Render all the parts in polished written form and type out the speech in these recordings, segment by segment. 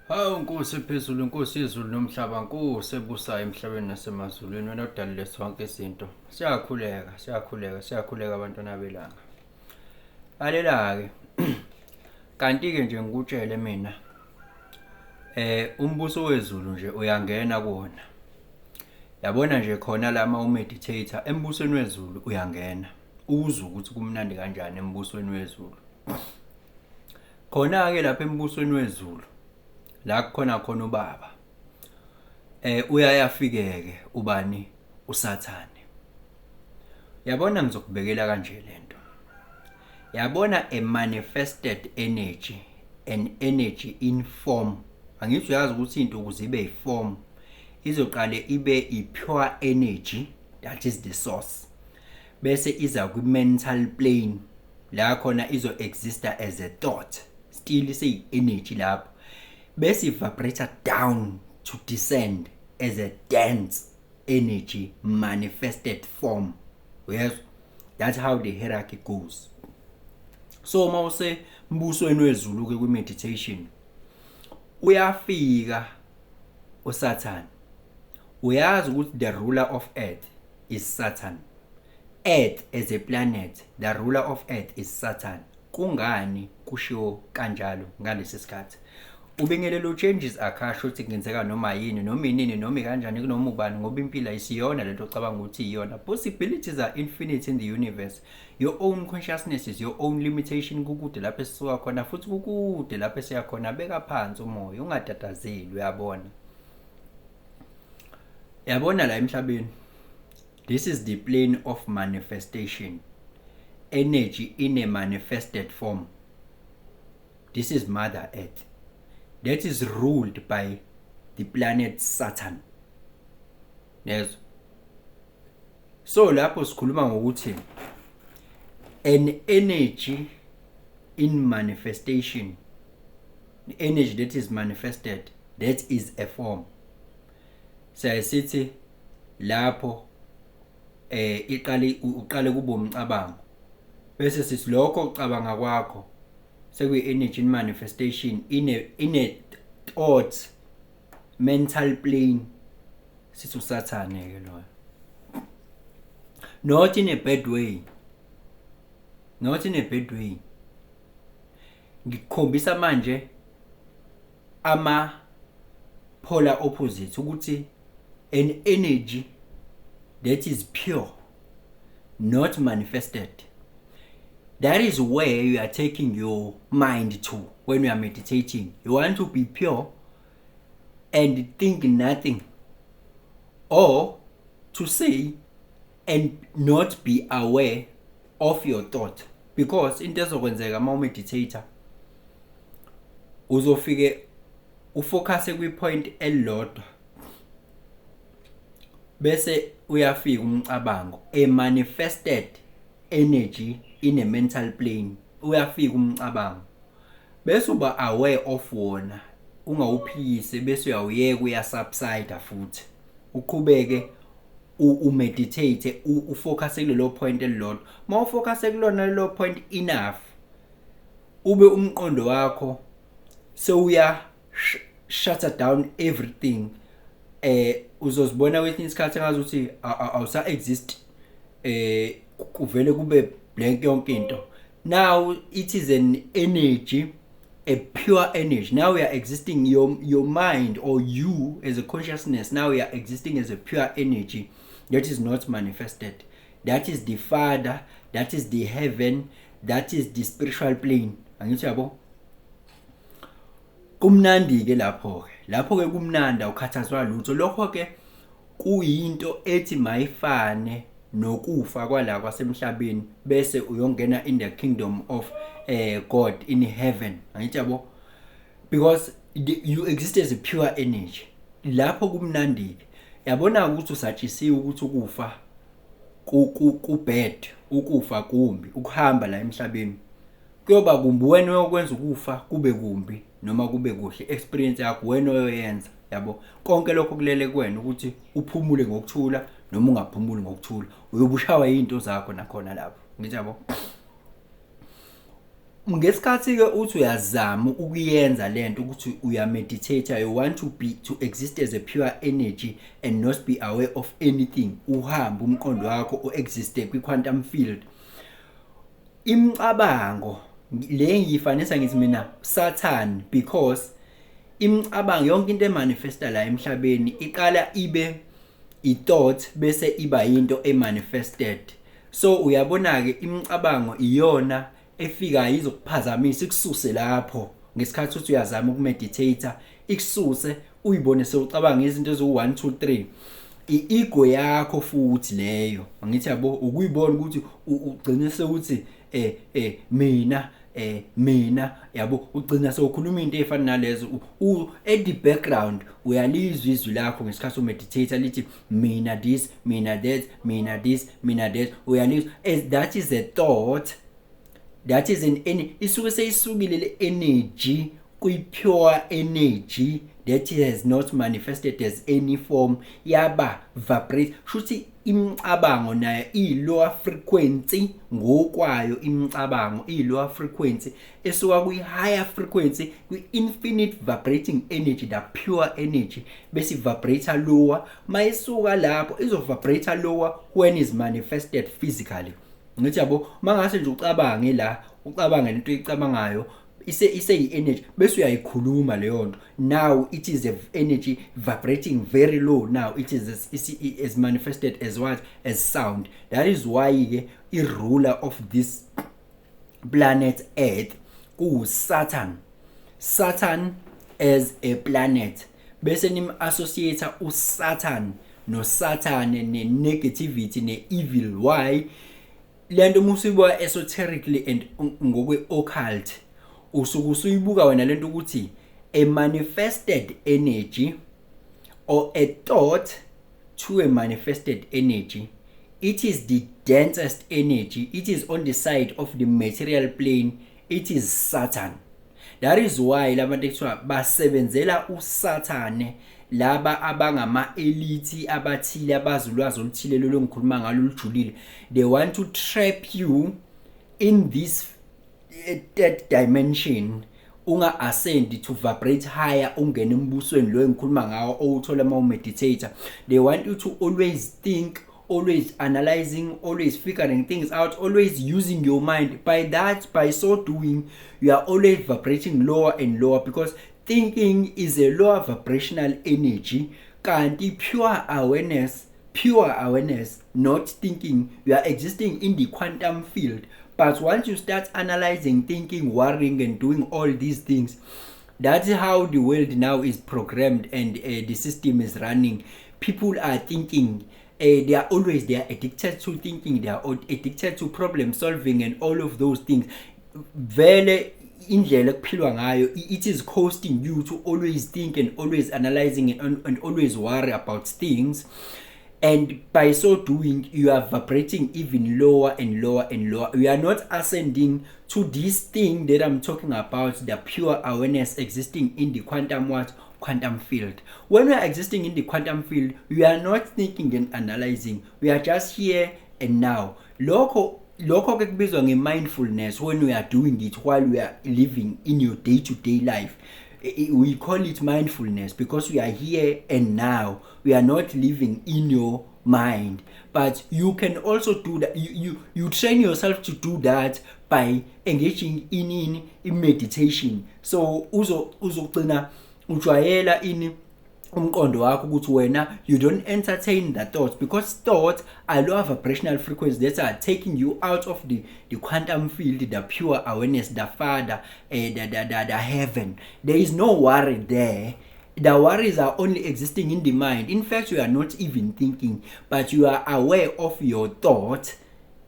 Hawu Nkosi phezulu, Nkosi yezulu nomhlaba, Nkosi ebusayo emhlabeni nasemazulwini, wena odalile zonke izinto. Siyakhuleka abantwana belanga. Lalela-ke, kanti-ke nje ngikutshele mina, umbuso wezulu nje uyangena kuwona. Yabona nje khona lama umeditator embusweni wezulu uyangena. Uzwe ukuthi kumnandi kanjani embusweni wezulu. Khona-ke lapha embusweni wezulu la kukhona khona ubaba uyayafike-ke ubani usathane. Yabona ngizokubekela kanje lento. Yabona a manifested energy, an energy in form. Angithi uyazi ukuthi into ukuze ibe iform izoqale ibe i-pure energy, that is the source. Bese iza ku-mental plane la khona izo-exista as a thought, still isiyi-energy lapho. Bese vibrator down to descend as a dense energy manifested form. Yes, that's how the hierarchy goes. So mawuse mbusweni wezulu ke kwi-meditation uyafika uSathane. Uyazi ukuthi the ruler of earth is Saturn. Earth as a planet, the ruler of earth is Saturn. Kungani kushiwo kanjalo ngalesi sikhathi? Ubingelelo changes akasho ukuthi kungenzeka noma yini noma inini noma kanjani kunoma ubani ngoba impilo ayisiyona lento ocabanga ukuthi iyona. Possibilities are infinite in the universe. Your own consciousness is your own limitation. Kukude lapho esisuka khona futhi kukude lapho esiya khona. Beka phansi umoya ungatatazeli, uyabona. Yabona la emhlabeni. This is the plane of manifestation. Energy in a manifested form. This is Mother Earth. That is ruled by the planet Saturn. Yes. So lapho sikhuluma ngokuthi an energy in manifestation, the energy that is manifested, that is a form. Sayisithi lapho uqale kube umcabango. Bese sithi lokho ucabanga kwakho sekuyi energy in manifestation in a thought mental plane. Sithi uSathane ke loyo. Not in a bad way. Not in a bad way. Ngikhombisa manje ama polar opposites ukuthi an energy that is pure, not manifested. That is where you are taking your mind to when you are meditating. You want to be pure and think nothing, or to say and not be aware of your thought. Because into ezokwenzeka uma umeditator uzofike ufocus kwi-point elilodwa bese uyafika umcabango, a manifested energy in a mental plane. Uyafika umcabango bese uba aware of wona, ungawuphikise bese uyawuyeka uyasubside futhi uqhubeke umeditate ufocus kulelo point elilodwa. Ma ufocus kulona lelo point enough ube umqondo wakho sewuya shut down everything. Uzozibona kwesinye isikhathi engazuthi awusa exist, kuvele kube blank yonke into. Now it is an energy, a pure energy. Now we are existing, your mind or you as a consciousness, now we are existing as a pure energy that is not manifested. That is the Father, that is the heaven, that is the spiritual plane. Angithi yabo? Kumnandi ke lapho ke kumnanda ukhathazwa lutho. Lokho ke kuyinto ethi mayifane nokufa kwala kwasemhlabeni bese uyongena in the kingdom of God in heaven. Angithi yabo? Because you exist as a pure energy. Lapho kumnandi. Yabona ukuthi usatshisiwe ukuthi ukufa ku-bad, ukufa kumbi, ukuhamba la emhlabeni kuyoba kumbi wena uyokwenza ukufa kube kumbi noma kube kuhle. Experience yakho wena oyenza, yabo. Konke lokho kulele kuwena ukuthi uphumule ngokuthula noma ungaphumuli ngokuthula. Uyobushawa izinto zakho nakhona lapho. Ngithi yabo? ngesikhathi ke uthi uyazama ukuyenza lento ukuthi uyameditate, you want to exist as a pure energy and not be aware of anything, uhamba umqondo wakho o-existe kwi-quantum field. Imicabango le ngiyifanisa ngithi mina Saturn, because imicabango yonke into emanifesta la emhlabeni iqala ibe i-thought bese iba into emanifested. So uyabona ke imicabango iyona efika izokuphazamisa ikususe lapho ngesikhathi uthi uyazama ukumeditate, ikususe uyibone sewucabanga izinto ezo1 2 3. I-ego yakho futhi leyo ngithi yabo ukuyibona ukuthi ugcine sekuthi mina yabo ugcina sewukhuluma into efana nalezo at the background uyalizwa izwi lakho ngesikhathi umeditate lithi mina this, mina that, mina this, mina that, uyalizwa as that is a thought, that is an isuke seyisukile le energy kwi-pure energy that has not manifested as any form, yaba vibrate. Shuthi imicabango nayo i-lower frequency ngokwayo, imicabango i-lower frequency esuka kwi-higher frequency kwi-infinite vibrating energy, the pure energy, bese vibrate lower. Mayisuka lapho izo-vibrate lower when is manifested physically. Ngithi yabo mangase nje ucabange la, ucabange into oyicabangayo ise i-energy bese uyayikhuluma leyo nto, now it is a energy vibrating very low, now it is manifested as what? As sound. That is why ke i-ruler of this planet Earth ku Saturn as a planet, bese nim-associate uSaturn no-Saturn ne-negativity ne-evil. Why? Lento musibuka esoterically and ngokwe-occult usuke usuyibuka wena lento ukuthi a manifested energy or a thought to a manifested energy, it is the densest energy, it is on the side of the material plane, it is Saturn. That is why labantu ekuthiwa basebenzela uSaturn, laba abangama elite abathile abazulwazi oluthile lo ngikhuluma ngalo lujulile, they want to trap you in this third dimension, unga ascend to vibrate higher, ungene embusweni lo ngikhuluma ngawo owuthola ma umeditate. They want you to always think, always analyzing, always figuring things out, always using your mind. By so doing, you are always vibrating lower and lower, because thinking is a lower vibrational energy. Kanti pure awareness, not thinking, you are existing in the quantum field. But once you start analyzing, thinking, worrying and doing all these things, that's how the world now is programmed and the system is running. People are thinking, they are addicted to thinking, they are addicted to problem solving and all of those things. Vele indlela kuphilwa ngayo, it is costing you to always think and always analyzing and always worry about things. And by so doing, you are vibrating even lower and lower and lower. You are not ascending to this thing that I'm talking about, the pure awareness existing in the quantum field. When we are existing in the quantum field, we are not thinking and analyzing. We are just here and now. Lokho ke kubizwa nge-mindfulness when we are doing it while we are living in your day-to-day life. We call it mindfulness because we are here and now. We are not living in your mind. But you can also do that. You train yourself to do that by engaging in meditation. So uzogcina ujwayela umqondo wakho ukuthi wena you don't entertain the thoughts, because thoughts are lower vibrational frequencies that are taking you out of the quantum field, the pure awareness, the Father, the heaven. There is no worry there. The worries are only existing in the mind. In fact, you are not even thinking, but you are aware of your thoughts.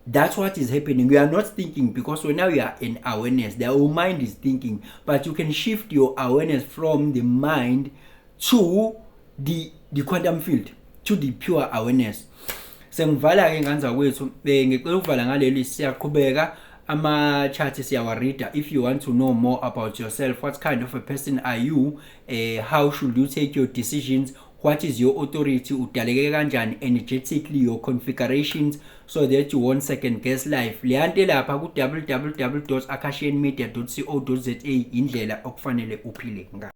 That's what is happening. You are not thinking because now you are in awareness. The whole mind is thinking, but you can shift your awareness from the mind to the quantum field, to the pure awareness. Sengivala ke nganza kwethu ngicela ukuvala ngaleli siyaqhubeka ama-chat siyawarida. If you want to know more about yourself, what kind of a person are you, how should you take your decisions, what is your authority, udaleke kanjani energetically, your configurations, so that you won't second guess life. Liyanto lapha ku www.akashianmedia.co.za indlela okufanele uphile ngayo.